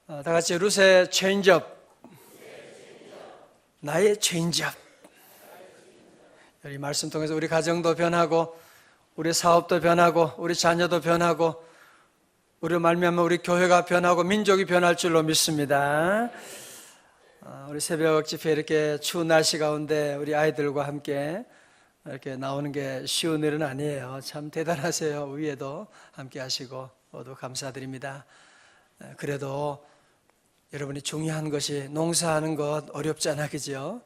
다 같이 룻의 체인지업. 나의 체인지업. 이 말씀 통해서 우리 가정도 변하고 우리 사업도 변하고 우리 자녀도 변하고 우리로 말미암아 우리 교회가 변하고 민족이 변할 줄로 믿습니다. 우리 새벽 집회 이렇게 추운 날씨 가운데 우리 아이들과 함께 이렇게 나오는 게 쉬운 일은 아니에요. 참 대단하세요. 위에도 함께 하시고 모두 감사드립니다. 그래도 여러분이 중요한 것이 농사하는 것 어렵잖아, 그죠?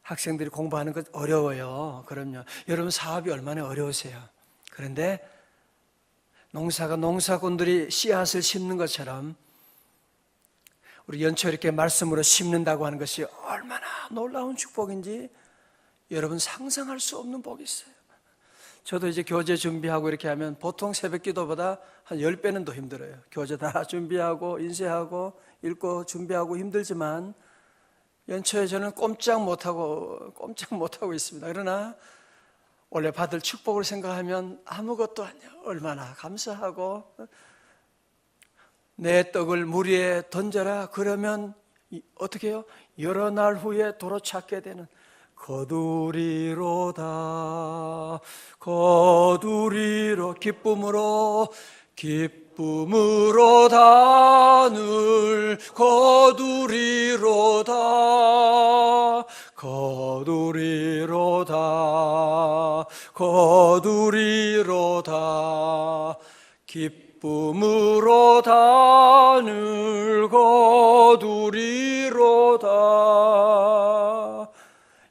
학생들이 공부하는 것 어려워요. 그럼요. 여러분 사업이 얼마나 어려우세요. 그런데 농사가 농사꾼들이 씨앗을 심는 것처럼 우리 연초 이렇게 말씀으로 심는다고 하는 것이 얼마나 놀라운 축복인지 여러분 상상할 수 없는 복이 있어요. 저도 이제 교재 준비하고 이렇게 하면 보통 새벽 기도보다 한 10배는 더 힘들어요. 교재 다 준비하고 인쇄하고 읽고 준비하고 힘들지만 연초에 저는 꼼짝 못하고 있습니다. 그러나 원래 받을 축복을 생각하면 아무것도 아니야. 얼마나 감사하고 내 떡을 물 위에 던져라. 그러면 어떻게 해요? 여러 날 후에 도로 찾게 되는 거두리로다 거두리로 기쁨으로 늘 거두리로다 기쁨으로 다 늘 거두리로다.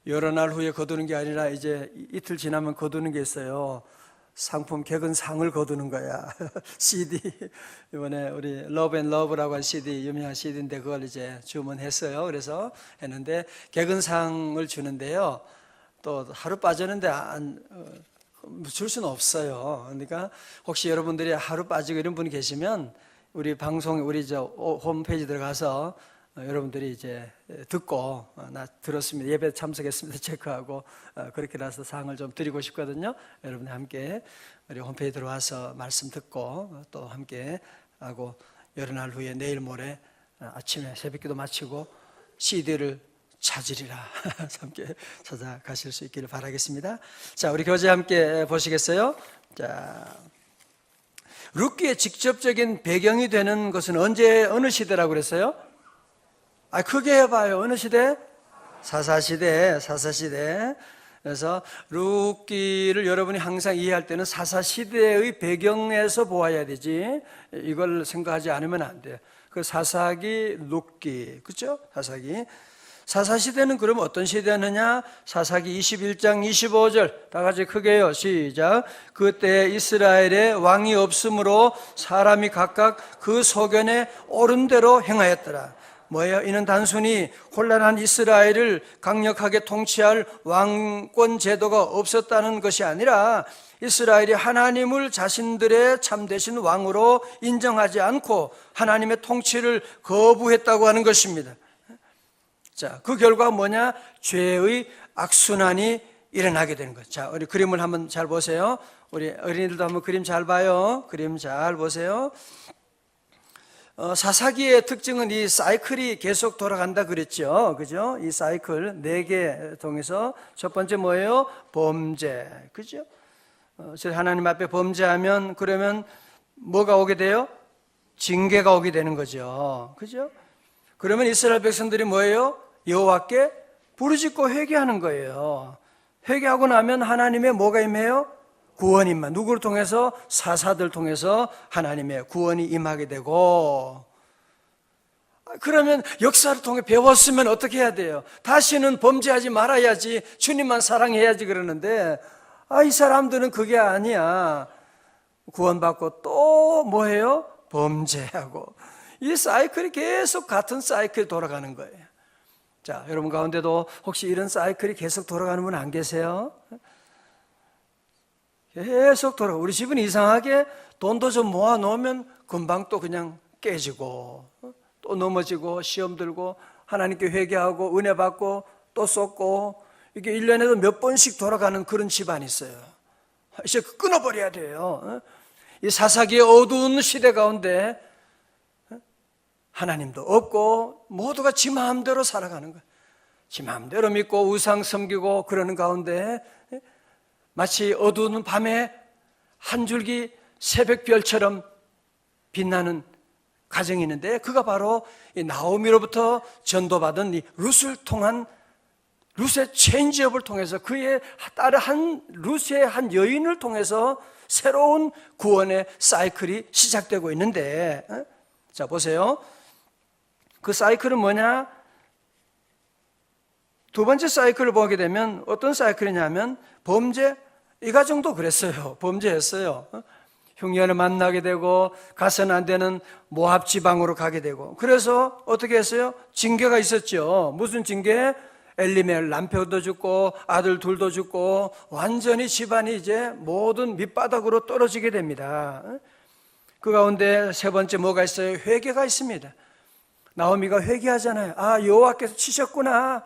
여러 날 후에 거두는 게 아니라 이제 이틀 지나면 거두는 게 있어요. 상품 개근상을 거두는 거야. CD 이번에 우리 러브 앤 러브라고 한 CD 유명한 CD인데 그걸 이제 주문했어요. 그래서 했는데 개근상을 주는데요. 또 하루 빠졌는데 줄 수는 없어요. 그러니까 혹시 여러분들이 하루 빠지고 이런 분이 계시면 우리 방송 우리 저 홈페이지 들어가서 여러분들이 이제 듣고 나 들었습니다. 예배 참석했습니다. 체크하고 그렇게 나서 상을 좀 드리고 싶거든요. 여러분 함께 우리 홈페이지 들어와서 말씀 듣고 또 함께 하고 여러 날 후에 내일 모레 아침에 새벽기도 마치고 CD를 찾으리라. 함께 찾아가실 수 있기를 바라겠습니다. 자, 우리 교재 함께 보시겠어요? 자, 룻기의 직접적인 배경이 되는 것은 언제 어느 시대라고 그랬어요? 크게 해봐요. 어느 시대? 사사시대. 그래서 룻기를 여러분이 항상 이해할 때는 사사시대의 배경에서 보아야 되지 이걸 생각하지 않으면 안 돼요. 그 사사기, 룻기, 그렇죠? 사사시대는 그럼 어떤 시대느냐? 사사기 21장 25절 다 같이 크게요. 시작. 그때 이스라엘에 왕이 없으므로 사람이 각각 그 소견에 옳은 대로 행하였더라. 뭐예요? 이는 단순히 혼란한 이스라엘을 강력하게 통치할 왕권 제도가 없었다는 것이 아니라 이스라엘이 하나님을 자신들의 참되신 왕으로 인정하지 않고 하나님의 통치를 거부했다고 하는 것입니다. 자, 그 결과가 뭐냐? 죄의 악순환이 일어나게 되는 거죠. 자, 우리 그림을 한번 잘 보세요. 우리 어린이들도 한번 그림 잘 봐요. 그림 잘 보세요. 사사기의 특징은 이 사이클이 계속 돌아간다 그랬죠. 그죠? 이 사이클 4개 통해서 첫 번째 뭐예요? 범죄. 그죠? 하나님 앞에 범죄하면 그러면 뭐가 오게 돼요? 징계가 오게 되는 거죠. 그죠? 그러면 이스라엘 백성들이 뭐예요? 여호와께 부르짖고 회개하는 거예요. 회개하고 나면 하나님의 뭐가 임해요? 구원이 임하. 누구를 통해서? 사사들 통해서 하나님의 구원이 임하게 되고, 그러면 역사를 통해 배웠으면 어떻게 해야 돼요? 다시는 범죄하지 말아야지, 주님만 사랑해야지 그러는데 이 사람들은 그게 아니야. 구원받고 또 뭐해요? 범죄하고. 이 사이클이 계속 같은 사이클이 돌아가는 거예요. 자, 여러분 가운데도 혹시 이런 사이클이 계속 돌아가는 분 안 계세요? 계속 돌아가. 우리 집은 이상하게 돈도 좀 모아놓으면 금방 또 그냥 깨지고 또 넘어지고 시험 들고 하나님께 회개하고 은혜 받고 또 쏟고 이게 1년에도 몇 번씩 돌아가는 그런 집안이 있어요. 이제 끊어버려야 돼요. 이 사사기의 어두운 시대 가운데 하나님도 없고 모두가 지 마음대로 살아가는 거예요. 지 마음대로 믿고 우상 섬기고 그러는 가운데 마치 어두운 밤에 한 줄기 새벽별처럼 빛나는 가정이 있는데, 그가 바로 이 나오미로부터 전도받은 이 룻을 통한 룻의 체인지업을 통해서, 그의 딸의 룻의 한 여인을 통해서 새로운 구원의 사이클이 시작되고 있는데, 자 보세요. 그 사이클은 뭐냐? 두 번째 사이클을 보게 되면 어떤 사이클이냐면 범죄. 이 가정도 그랬어요. 범죄했어요. 흉년을 만나게 되고 가서는 안 되는 모압 지방으로 가게 되고, 그래서 어떻게 했어요? 징계가 있었죠. 무슨 징계? 엘리멜 남편도 죽고 아들 둘도 죽고 완전히 집안이 이제 모든 밑바닥으로 떨어지게 됩니다. 그 가운데 세 번째 뭐가 있어요? 회개가 있습니다. 나오미가 회개하잖아요. 아, 여호와께서 치셨구나,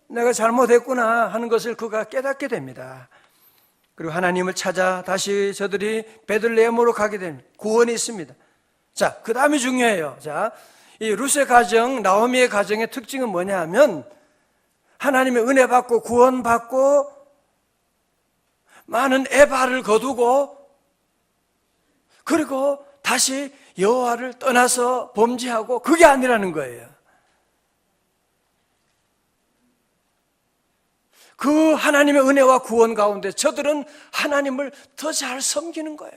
내가 잘못했구나 하는 것을 그가 깨닫게 됩니다. 그리고 하나님을 찾아 다시 저들이 베들레헴으로 가게 됩니다. 구원이 있습니다. 자, 그 다음이 중요해요. 자, 이 룻의 가정, 나오미의 가정의 특징은 뭐냐 하면, 하나님의 은혜 받고 구원 받고 많은 애발을 거두고, 그리고 다시 여호와를 떠나서 범죄하고, 그게 아니라는 거예요. 그 하나님의 은혜와 구원 가운데 저들은 하나님을 더 잘 섬기는 거야.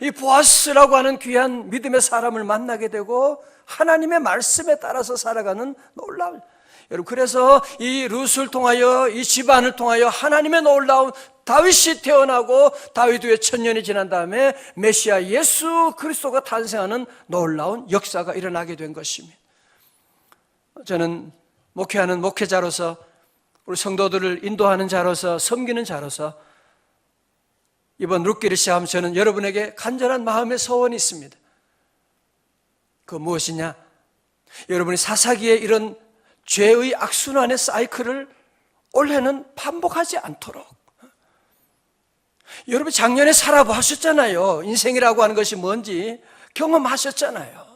이 보아스라고 하는 귀한 믿음의 사람을 만나게 되고 하나님의 말씀에 따라서 살아가는 놀라운, 여러분, 그래서 이 룻을 통하여, 이 집안을 통하여 하나님의 놀라운 다윗이 태어나고 다윗 후에 1000년이 지난 다음에 메시아 예수 그리스도가 탄생하는 놀라운 역사가 일어나게 된 것입니다. 저는 목회하는 목회자로서, 우리 성도들을 인도하는 자로서, 섬기는 자로서 이번 룻기를 시작하면 저는 여러분에게 간절한 마음의 소원이 있습니다. 그 무엇이냐? 여러분이 사사기의 이런 죄의 악순환의 사이클을 올해는 반복하지 않도록. 여러분 작년에 살아보셨잖아요. 인생이라고 하는 것이 뭔지 경험하셨잖아요.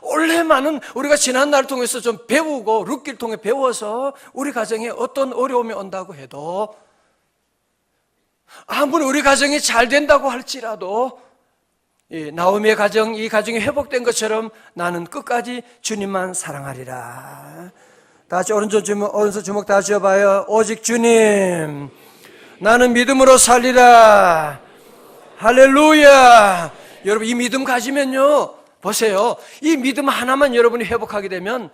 올해만은 우리가 지난 날을 통해서 좀 배우고 룻기를 통해 배워서 우리 가정에 어떤 어려움이 온다고 해도, 아무리 우리 가정이 잘 된다고 할지라도 나오미의 가정, 이 가정이 회복된 것처럼 나는 끝까지 주님만 사랑하리라. 다시 오른쪽 주먹 다 쥐어봐요. 오직 주님, 나는 믿음으로 살리라. 할렐루야. 여러분 이 믿음 가지면요, 보세요, 이 믿음 하나만 여러분이 회복하게 되면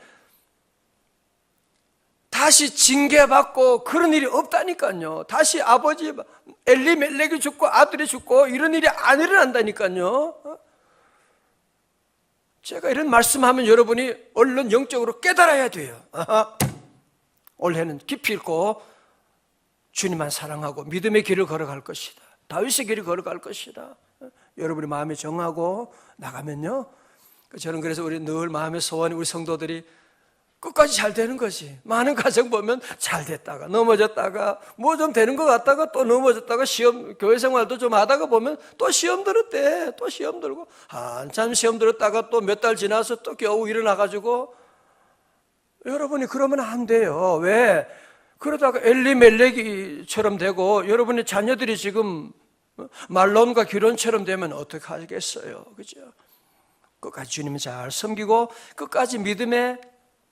다시 징계받고 그런 일이 없다니까요. 다시 아버지 엘리멜렉이 죽고 아들이 죽고 이런 일이 안 일어난다니까요. 제가 이런 말씀하면 여러분이 얼른 영적으로 깨달아야 돼요. 올해는 깊이 읽고 주님만 사랑하고 믿음의 길을 걸어갈 것이다. 다윗의 길을 걸어갈 것이다. 여러분이 마음이 정하고 나가면요, 저는 그래서 우리 늘 마음의 소원이 우리 성도들이 끝까지 잘 되는 거지. 많은 가정 보면 잘 됐다가 넘어졌다가 뭐 좀 되는 것 같다가 또 넘어졌다가 시험, 교회 생활도 좀 하다가 보면 또 시험 들었대. 또 시험 들고 한참 시험 들었다가 또 몇 달 지나서 또 겨우 일어나가지고. 여러분이 그러면 안 돼요. 왜? 그러다가 엘리멜렉이처럼 되고 여러분의 자녀들이 지금 말론과 기론처럼 되면 어떻게 하겠어요? 그죠? 끝까지 주님을 잘 섬기고 끝까지 믿음의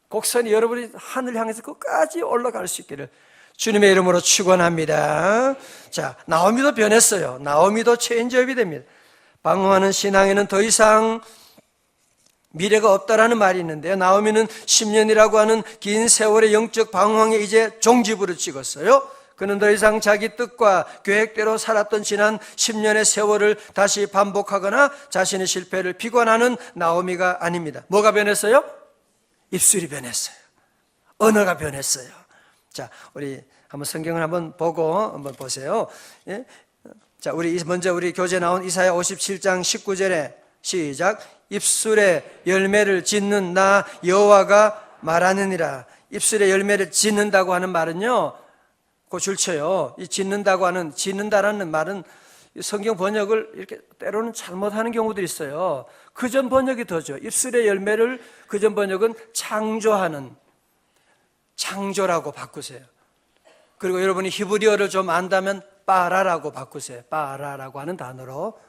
곡선이 여러분이 하늘 향해서 끝까지 올라갈 수 있기를 주님의 이름으로 축원합니다. 자, 나오미도 변했어요. 나오미도 체인지업이 됩니다. 방황하는 신앙에는 더 이상 미래가 없다라는 말이 있는데요, 나오미는 10년이라고 하는 긴 세월의 영적 방황에 이제 종지부를 찍었어요. 그는 더 이상 자기 뜻과 계획대로 살았던 지난 10년의 세월을 다시 반복하거나 자신의 실패를 비관하는 나오미가 아닙니다. 뭐가 변했어요? 입술이 변했어요. 언어가 변했어요. 자, 우리 한번 성경을 한번 보고 한번 보세요. 예? 자, 먼저 우리 교재 나온 이사야 57장 19절에 시작. 입술에 열매를 짓는 나 여호와가 말하느니라. 입술에 열매를 짓는다고 하는 말은요, 그 줄쳐요. 이 짓는다라는 말은 성경 번역을 이렇게 때로는 잘못하는 경우들이 있어요. 그전 번역이 더죠. 입술의 열매를 그전 번역은 창조하는, 창조라고 바꾸세요. 그리고 여러분이 히브리어를 좀 안다면 빠라라고 바꾸세요. 빠라라고 하는 단어로.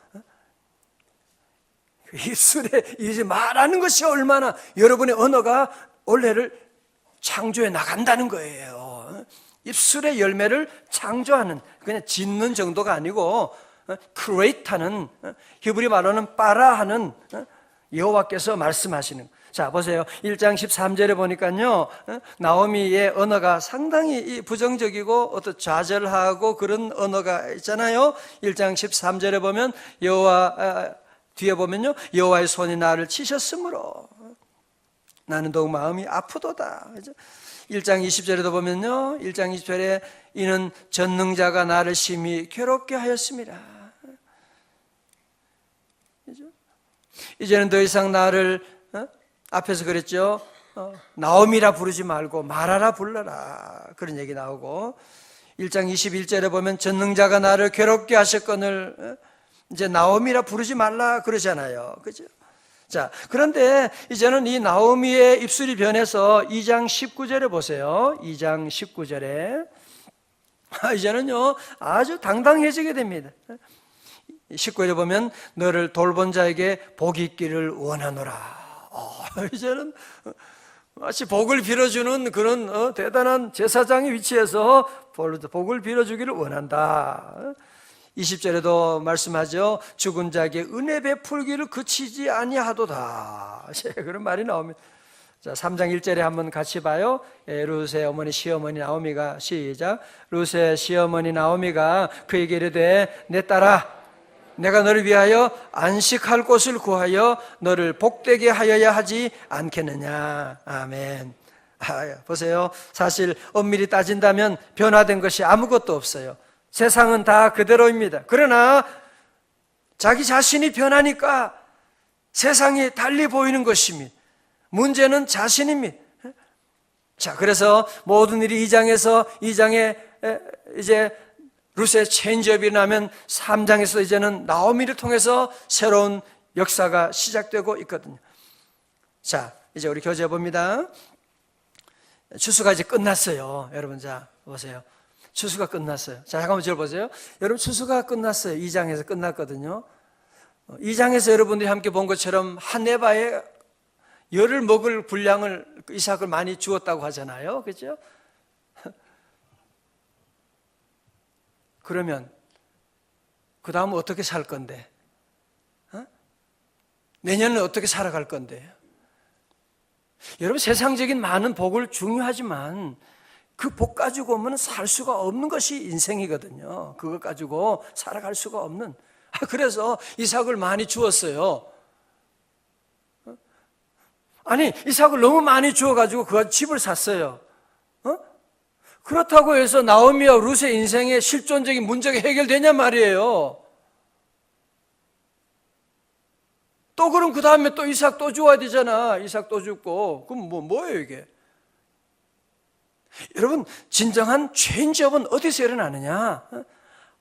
입술에 이제 말하는 것이 얼마나 여러분의 언어가 올해를 창조해 나간다는 거예요. 입술의 열매를 창조하는, 그냥 짓는 정도가 아니고 create하는, 히브리 말로는 빠라하는 여호와께서 말씀하시는. 자, 보세요. 1장 13절에 보니까요, 나오미의 언어가 상당히 부정적이고 어떤 좌절하고 그런 언어가 있잖아요. 1장 13절에 보면 뒤에 보면요, 여호와의 손이 나를 치셨으므로 나는 더욱 마음이 아프도다. 1장 20절에도 보면요, 1장 20절에 이는 전능자가 나를 심히 괴롭게 하였습니다. 이제는 더 이상 나를 앞에서 그랬죠, 나오미라 부르지 말고 마라라 불러라, 그런 얘기 나오고, 1장 21절에 보면 전능자가 나를 괴롭게 하셨거늘 이제 나오미라 부르지 말라 그러잖아요. 그죠? 자, 그런데 이제는 이 나오미의 입술이 변해서 2장 19절에 보세요. 2장 19절에 이제는요 아주 당당해지게 됩니다. 19절에 보면 너를 돌본 자에게 복이 있기를 원하노라. 이제는 마치 복을 빌어주는 그런 대단한 제사장의 위치에서 복을 빌어주기를 원한다. 20절에도 말씀하죠. 죽은 자에게 은혜 베풀기를 그치지 아니하도다. 그런 말이 나옵니다. 자, 3장 1절에 한번 같이 봐요. 룻의 어머니 시어머니 나오미가, 시작. 룻의 시어머니 나오미가 그에게 이르되 내 딸아, 내가 너를 위하여 안식할 곳을 구하여 너를 복되게 하여야 하지 않겠느냐. 아멘. 보세요. 사실 엄밀히 따진다면 변화된 것이 아무것도 없어요. 세상은 다 그대로입니다. 그러나 자기 자신이 변하니까 세상이 달리 보이는 것입니다. 문제는 자신입니다. 자, 그래서 모든 일이 2장에 이제 룻의 체인지업이 나면 3장에서 이제는 나오미를 통해서 새로운 역사가 시작되고 있거든요. 자, 이제 우리 교재 봅니다. 추수가 이제 끝났어요. 여러분, 자, 보세요. 추수가 끝났어요. 자, 잠깐만 저 보세요. 여러분, 추수가 끝났어요. 2장에서 끝났거든요. 2장에서 여러분들이 함께 본 것처럼 한 에바에 열을 먹을 분량을 이삭을 많이 주었다고 하잖아요. 그렇죠? 그러면 그 다음은 어떻게 살 건데? 내년은 어떻게 살아갈 건데? 여러분, 세상적인 많은 복을 중요하지만 그 복 가지고 오면 살 수가 없는 것이 인생이거든요. 그것 가지고 살아갈 수가 없는. 그래서 이삭을 많이 주었어요. 아니, 이삭을 너무 많이 주어가지고 그 집을 샀어요. 그렇다고 해서 나오미와 룻의 인생의 실존적인 문제가 해결되냐 말이에요. 또 그럼 그 다음에 또 이삭 또 주어야 되잖아. 이삭 또 죽고. 그럼 뭐예요 이게? 여러분, 진정한 체인지업은 어디서 일어나느냐?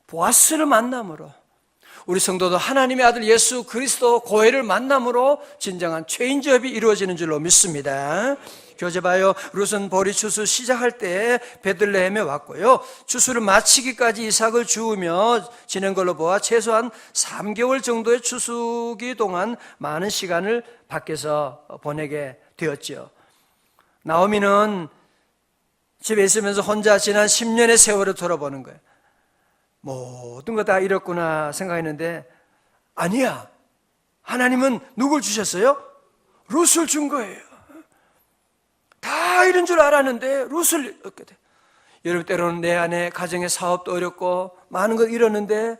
보아스를 만남으로, 우리 성도도 하나님의 아들 예수 그리스도 고해를 만남으로 진정한 체인지업이 이루어지는 줄로 믿습니다. 교재 봐요. 룻은 보리 추수 시작할 때 베들레헴에 왔고요, 추수를 마치기까지 이삭을 주우며 지낸 걸로 보아 최소한 3개월 정도의 추수기 동안 많은 시간을 밖에서 보내게 되었죠. 나오미는 집에 있으면서 혼자 지난 10년의 세월을 돌아보는 거예요. 모든 거 다 잃었구나 생각했는데 아니야. 하나님은 누굴 주셨어요? 룻을 준 거예요. 다 잃은 줄 알았는데 룻을 얻게 돼. 여러분, 때로는 내 안에 가정의 사업도 어렵고 많은 걸 잃었는데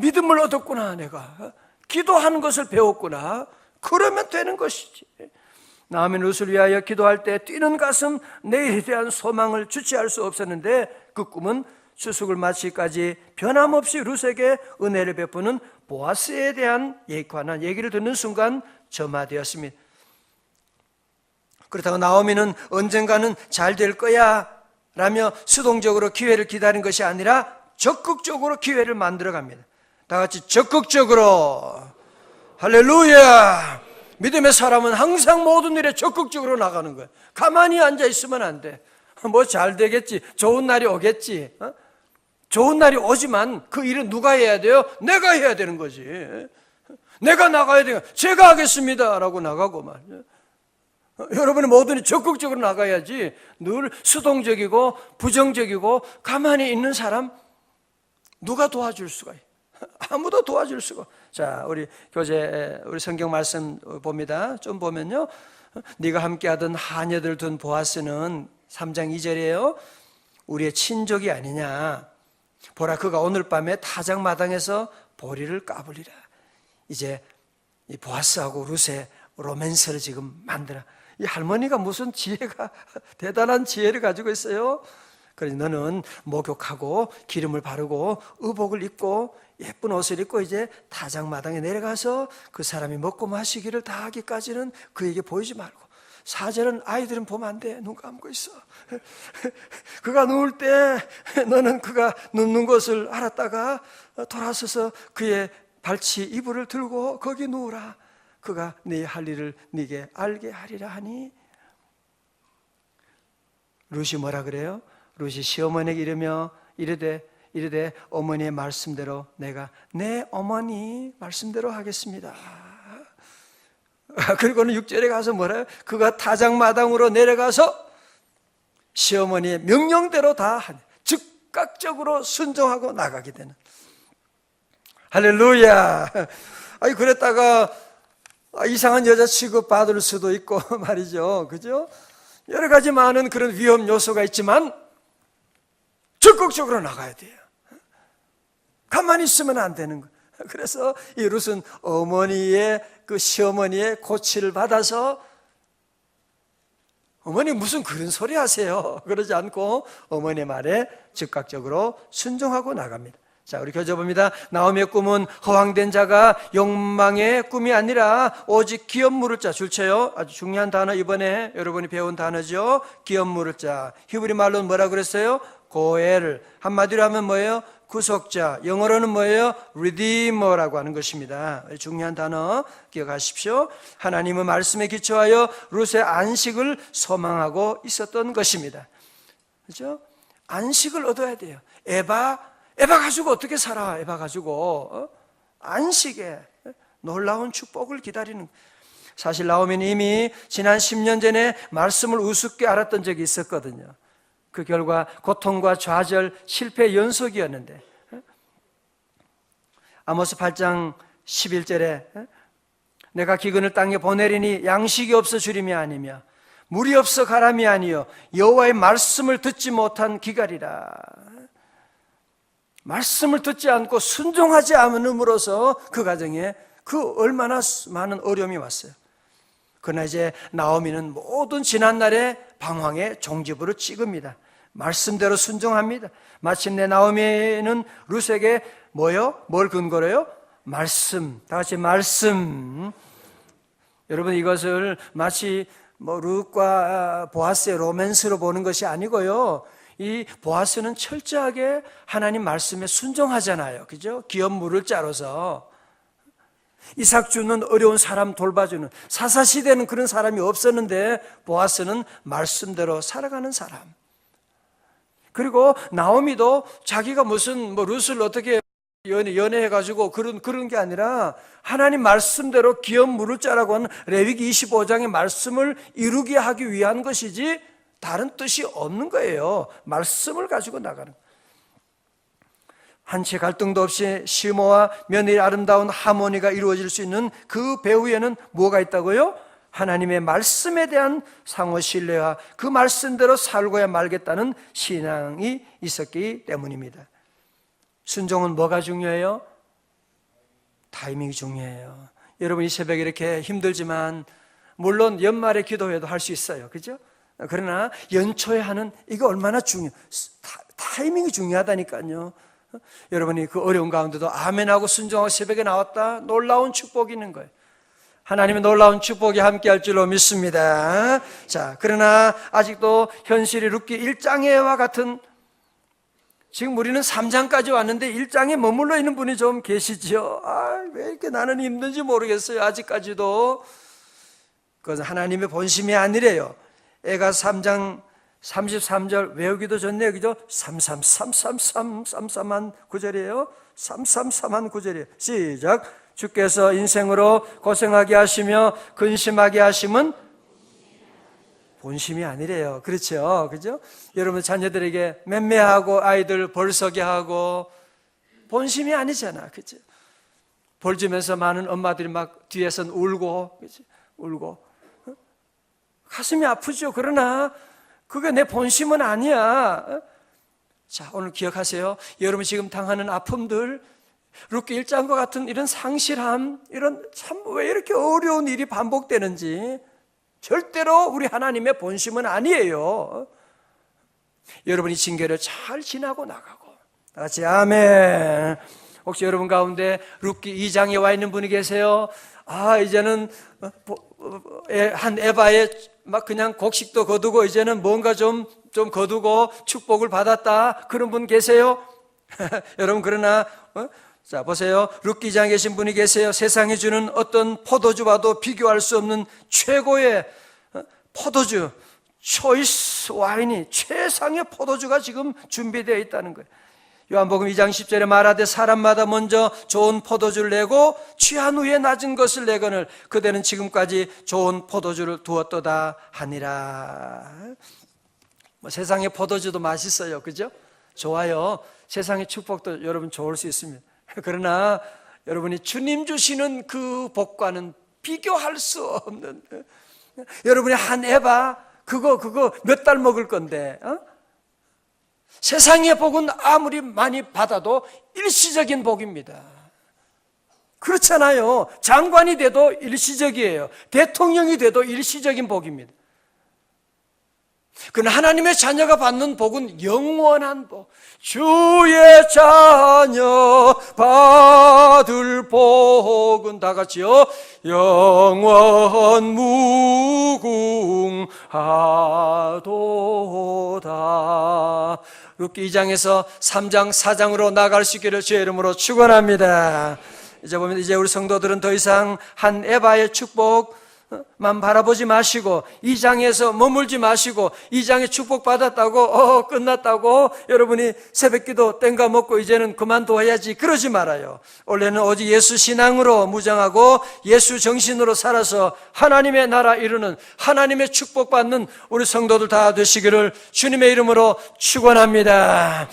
믿음을 얻었구나. 내가 기도하는 것을 배웠구나. 그러면 되는 것이지. 나오미 룻을 위하여 기도할 때 뛰는 가슴, 내일에 대한 소망을 주체할 수 없었는데 그 꿈은 추수를 마치기까지 변함없이 룻에게 은혜를 베푸는 보아스에 대한 관한 얘기를 듣는 순간 점화되었습니다. 그렇다고 나오미는 언젠가는 잘 될 거야 라며 수동적으로 기회를 기다린 것이 아니라 적극적으로 기회를 만들어 갑니다. 다 같이 적극적으로. 할렐루야. 믿음의 사람은 항상 모든 일에 적극적으로 나가는 거예요. 가만히 앉아 있으면 안 돼. 뭐 잘 되겠지. 좋은 날이 오겠지. 좋은 날이 오지만 그 일은 누가 해야 돼요? 내가 해야 되는 거지. 내가 나가야 돼요. 제가 하겠습니다 라고 나가고 말이에요. 여러분의 모든 일이 적극적으로 나가야지. 늘 수동적이고 부정적이고 가만히 있는 사람 누가 도와줄 수가 있어요? 아무도 도와줄 수가. 자, 우리 교재 우리 성경 말씀 봅니다. 좀 보면요, 네가 함께하던 하녀들 둔 보아스는 3장 2절이에요. 우리의 친족이 아니냐. 보라, 그가 오늘 밤에 타작마당에서 보리를 까불리라. 이제 이 보아스하고 룻의 로맨스를 지금 만들어. 이 할머니가 무슨 지혜가 대단한 지혜를 가지고 있어요. 그래서 너는 목욕하고 기름을 바르고 의복을 입고 예쁜 옷을 입고 이제 타작마당에 내려가서 그 사람이 먹고 마시기를 다 하기까지는 그에게 보이지 말고. 4절은 아이들은 보면 안 돼. 눈 감고 있어. 그가 누울 때 너는 그가 눕는 것을 알았다가 돌아서서 그의 발치 이불을 들고 거기 누우라. 그가 네 할 일을 네게 알게 하리라 하니. 룻이 뭐라 그래요? 룻이 시어머니에게 이르되 어머니의 말씀대로 내가 내 어머니 말씀대로 하겠습니다. 그리고는 6절에 가서 뭐래요? 그가 타작마당으로 내려가서 시어머니의 명령대로 다 즉각적으로 순종하고 나가게 되는. 할렐루야. 아니 그랬다가 이상한 여자 취급 받을 수도 있고 말이죠. 그죠? 여러 가지 많은 그런 위험 요소가 있지만 적극적으로 나가야 돼요. 가만히 있으면 안 되는 거예요. 그래서 이 룻은 어머니의 그 시어머니의 고치를 받아서 어머니 무슨 그런 소리 하세요? 그러지 않고 어머니의 말에 즉각적으로 순종하고 나갑니다. 자, 우리 교재 봅니다. 나오미의 꿈은 허황된 자가 욕망의 꿈이 아니라 오직 기업 물을 자. 줄쳐요. 아주 중요한 단어, 이번에 여러분이 배운 단어죠. 기업 물을 자. 히브리 말로는 뭐라 그랬어요? 고엘. 한마디로 하면 뭐예요? 구속자. 영어로는 뭐예요? Redeemer라고 하는 것입니다. 중요한 단어 기억하십시오. 하나님은 말씀에 기초하여 룻의 안식을 소망하고 있었던 것입니다. 그렇죠? 안식을 얻어야 돼요. 에바 가지고 어떻게 살아? 에바 가지고 안식에 놀라운 축복을 기다리는. 사실 나오미는 이미 지난 10년 전에 말씀을 우습게 알았던 적이 있었거든요. 그 결과 고통과 좌절, 실패의 연속이었는데, 아모스 8장 11절에 내가 기근을 땅에 보내리니 양식이 없어 주림이 아니며 물이 없어 가람이 아니요 여호와의 말씀을 듣지 못한 기갈이라. 말씀을 듣지 않고 순종하지 않음으로써 그 가정에 그 얼마나 많은 어려움이 왔어요. 그러나 이제 나오미는 모든 지난날의 방황의 종지부를 찍습니다. 말씀대로 순종합니다. 마침내 나오미는 룻에게 뭐요? 뭘 근거로요? 말씀. 다 같이 말씀. 여러분, 이것을 마치 룻과 보아스의 로맨스로 보는 것이 아니고요, 이 보아스는 철저하게 하나님 말씀에 순종하잖아요. 그죠? 기업 물을 자로서 이삭 주는 어려운 사람 돌봐주는, 사사시대는 그런 사람이 없었는데 보아스는 말씀대로 살아가는 사람. 그리고 나오미도 자기가 무슨 룻을 어떻게 연애해가지고 그런 게 아니라 하나님 말씀대로 기업 물을 자라고 하는 레위기 25장의 말씀을 이루게 하기 위한 것이지 다른 뜻이 없는 거예요. 말씀을 가지고 나가는. 한치 갈등도 없이 시모와 며느리의 아름다운 하모니가 이루어질 수 있는 그 배후에는 뭐가 있다고요? 하나님의 말씀에 대한 상호 신뢰와 그 말씀대로 살고야 말겠다는 신앙이 있었기 때문입니다. 순종은 뭐가 중요해요? 타이밍이 중요해요. 여러분, 이 새벽에 이렇게 힘들지만 물론 연말에 기도회도 할 수 있어요. 그죠? 그러나 연초에 하는 이거 얼마나 타이밍이 중요하다니까요. 여러분이 그 어려운 가운데도 아멘하고 순종하고 새벽에 나왔다, 놀라운 축복이 있는 거예요. 하나님의 놀라운 축복이 함께할 줄로 믿습니다. 자, 그러나 아직도 현실이 룻기 1장에와 같은 지금 우리는 3장까지 왔는데 1장에 머물러 있는 분이 좀 계시지요. 왜 이렇게 나는 힘든지 모르겠어요. 아직까지도. 그것은 하나님의 본심이 아니래요. 애가 3장 33절 외우기도 좋네요. 그죠? 333한 구절이에요. 333한 구절이에요. 시작. 주께서 인생으로 고생하게 하시며 근심하게 하심은 본심이 아니래요. 그렇죠? 그죠? 여러분 자녀들에게 맴매하고 아이들 벌서게 하고 본심이 아니잖아. 그죠? 벌 주면서 많은 엄마들이 막 뒤에선 울고, 그죠? 울고. 가슴이 아프죠. 그러나 그게 내 본심은 아니야. 자, 오늘 기억하세요. 여러분 지금 당하는 아픔들, 룻기 1장과 같은 이런 상실함, 이런 참 왜 이렇게 어려운 일이 반복되는지 절대로 우리 하나님의 본심은 아니에요. 여러분이 징계를 잘 지나고 나가고. 다 같이 아멘. 혹시 여러분 가운데 룻기 2장에 와 있는 분이 계세요? 이제는 한 에바에 막 그냥 곡식도 거두고 이제는 뭔가 좀 거두고 축복을 받았다. 그런 분 계세요? 여러분 그러나 자 보세요. 룻기 2장에 계신 분이 계세요. 세상이 주는 어떤 포도주와도 비교할 수 없는 최고의 포도주, 초이스 와인이 최상의 포도주가 지금 준비되어 있다는 거예요. 요한복음 2장 10절에 말하되 사람마다 먼저 좋은 포도주를 내고 취한 후에 낮은 것을 내거늘 그대는 지금까지 좋은 포도주를 두었도다 하니라. 세상의 포도주도 맛있어요. 그죠? 좋아요. 세상의 축복도 여러분 좋을 수 있습니다. 그러나 여러분이 주님 주시는 그 복과는 비교할 수 없는, 여러분이 한 에바 그거 몇 달 먹을 건데, 세상의 복은 아무리 많이 받아도 일시적인 복입니다. 그렇잖아요. 장관이 돼도 일시적이에요. 대통령이 돼도 일시적인 복입니다. 그러나 하나님의 자녀가 받는 복은 영원한 복. 주의 자녀 받을 복은 다 같이요. 영원 무궁하도다. 룻기 2장에서 3장 4장으로 나갈 수 있기를 주의 이름으로 축원합니다. 이제 보면 이제 우리 성도들은 더 이상 한 에바의 축복만 바라보지 마시고 2장에서 머물지 마시고 2장에 축복받았다고 끝났다고 여러분이 새벽기도 땡가 먹고 이제는 그만둬야지 그러지 말아요. 원래는 오직 예수 신앙으로 무장하고 예수 정신으로 살아서 하나님의 나라 이루는 하나님의 축복받는 우리 성도들 다 되시기를 주님의 이름으로 축원합니다.